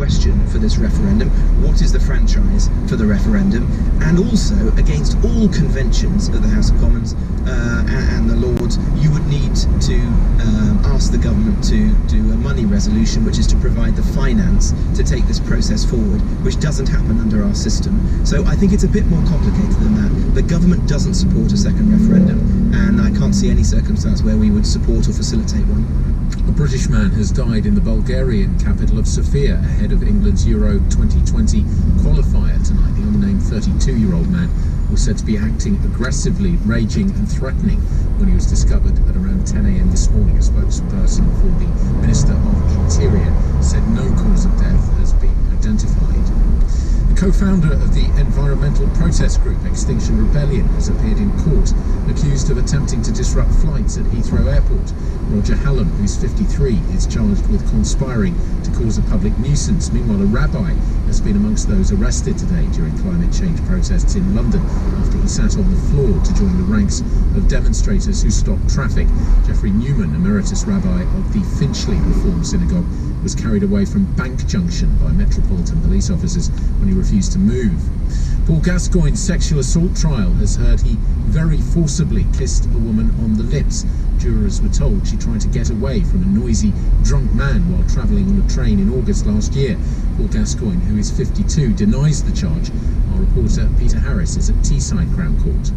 question for this referendum. What is the franchise for the referendum? And also, against all conventions of the House of Commons and the Lords, you would need to ask the government to do a money resolution, which is to provide the finance to take this process forward, which doesn't happen under our system. So I think it's a bit more complicated than that. The government doesn't support a second referendum, and I can't see any circumstance where we would support or facilitate one. A British man has died in the Bulgarian capital of Sofia ahead of England's Euro 2020 qualifier tonight. The unnamed 32-year-old man was said to be acting aggressively, raging and threatening when he was discovered at around 10 a.m. this morning. A spokesperson for the Minister of Interior said no cause of death has been identified. The co-founder of the environmental protest group Extinction Rebellion has appeared in court, accused of attempting to disrupt flights at Heathrow Airport. Roger Hallam, who's 53, is charged with conspiring to cause a public nuisance. Meanwhile, a rabbi has been amongst those arrested today during climate change protests in London after he sat on the floor to join the ranks of demonstrators who stopped traffic. Jeffrey Newman, emeritus rabbi of the Finchley Reform Synagogue, was carried away from Bank Junction by Metropolitan Police officers when he refused to move. Paul Gascoigne's sexual assault trial has heard he very forcibly kissed a woman on the lips. Jurors were told she tried to get away from a noisy, drunk man while travelling on a train in August last year. Paul Gascoigne, who is 52, denies the charge. Our reporter Peter Harris is at Teesside Crown Court.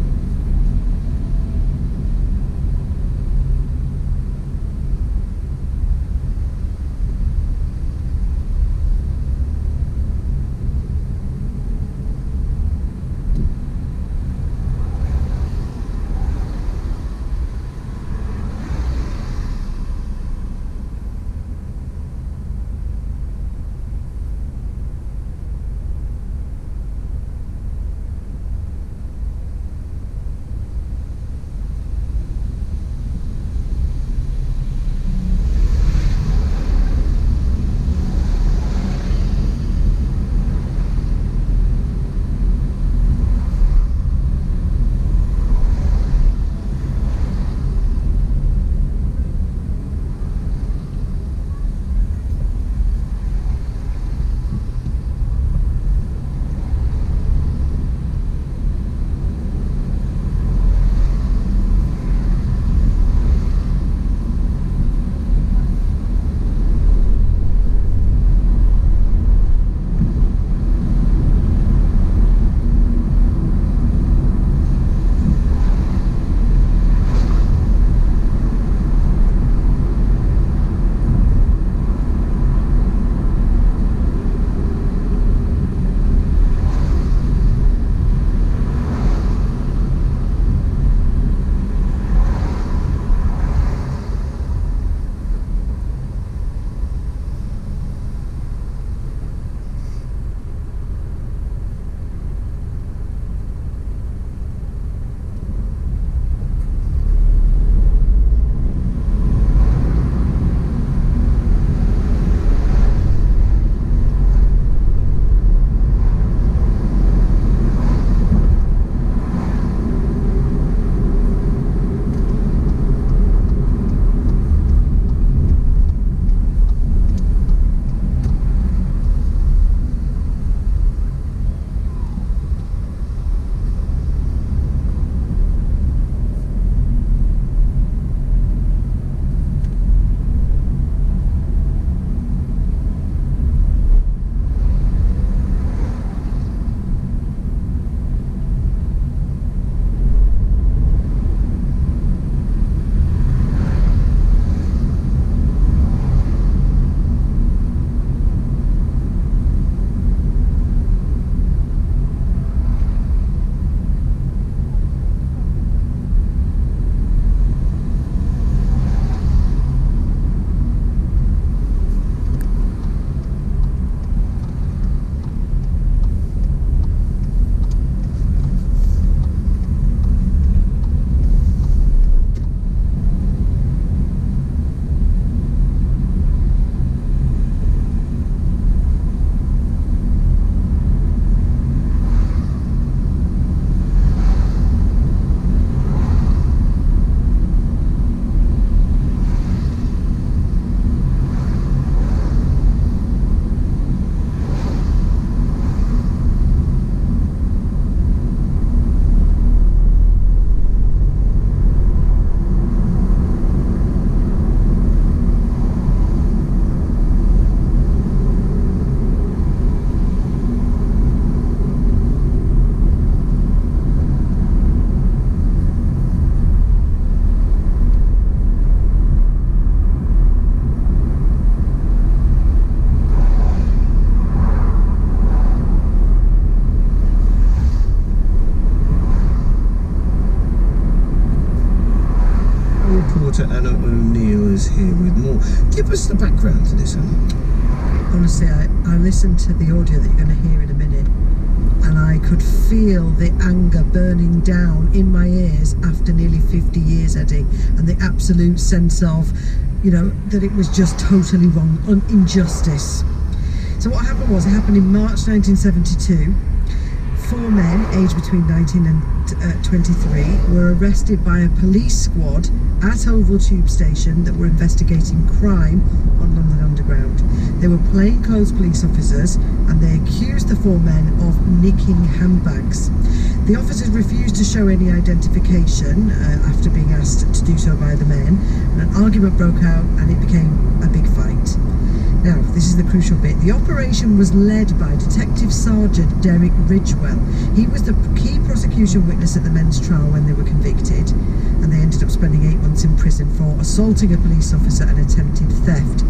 us here with more. Give us the background to this, Annie. Honestly, I listened to the audio that you're going to hear in a minute, and I could feel the anger burning down in my ears after nearly 50 years, Eddie, and the absolute sense of, that it was just totally wrong, injustice. So what happened was, it happened in March 1972. 4 men, aged between 19 and 23, were arrested by a police squad at Oval Tube Station that were investigating crime on London Underground. They were plainclothes police officers, and they accused the 4 men of nicking handbags. The officers refused to show any identification after being asked to do so by the men, and an argument broke out and it became a big fight. Now, this is the crucial bit. The operation was led by Detective Sergeant Derek Ridgewell. He was the key prosecution witness at the men's trial when they were convicted, and they ended up spending 8 months in prison for assaulting a police officer and attempted theft.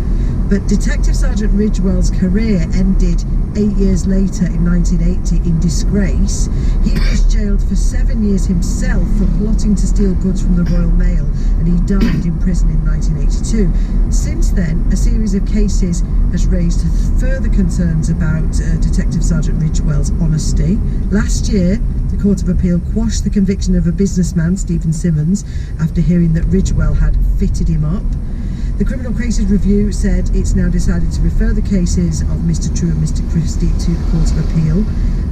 But Detective Sergeant Ridgewell's career ended 8 years later in 1980 in disgrace. He was jailed for 7 years himself for plotting to steal goods from the Royal Mail, and he died in prison in 1982. Since then, a series of cases has raised further concerns about Detective Sergeant Ridgewell's honesty. Last year, the Court of Appeal quashed the conviction of a businessman, Stephen Simmons, after hearing that Ridgewell had fitted him up. The Criminal Cases Review said it's now decided to refer the cases of Mr. True and Mr. Christie to the Court of Appeal,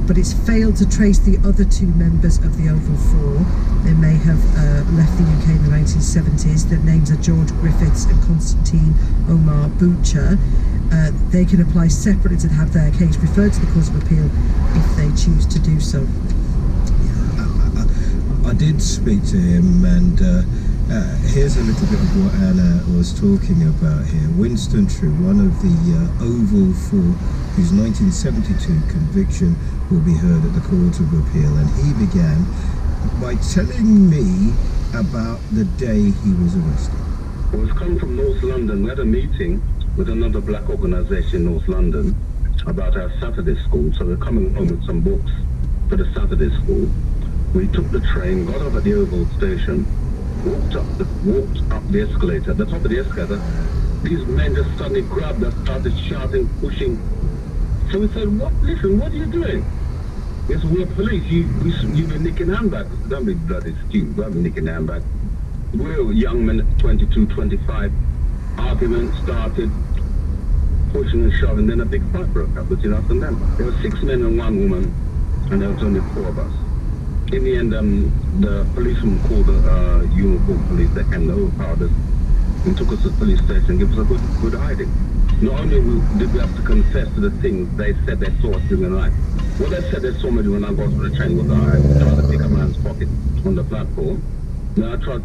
but it's failed to trace the other 2 members of the Oval Four. They may have left the UK in the 1970s. Their names are George Griffiths and Constantine Omar Butcher. They can apply separately to have their case referred to the Court of Appeal if they choose to do so. I did speak to him, and here's a little bit of what Anna was talking about here. Winston True, one of the Oval Four, whose 1972 conviction will be heard at the Court of Appeal, and he began by telling me about the day he was arrested. I was coming from North London. We had a meeting with another black organisation in North London about our Saturday school, so we're coming home with some books for the Saturday school. We took the train, got off at the Oval Station, walked up the escalator. At the top of the escalator, these men just suddenly grabbed us, started shouting, pushing. So we said, listen, what are you doing? Yes, we're police. You've been nicking handbags. Don't be bloody stupid. We've been nicking handbags. We're young men at 22, 25. Argument started, pushing and shoving. Then a big fight broke up between us and them. There were 6 men and 1 woman, and there was only 4 of us. In the end, the policeman called the uniform police. They came, they overpowered us and took us to the police station and gave us a good hiding. Not only did we have to confess to the things they said they saw us doing the night. What they said they saw me do when I got to the train was I tried to pick a man's pocket on the platform. Then I tried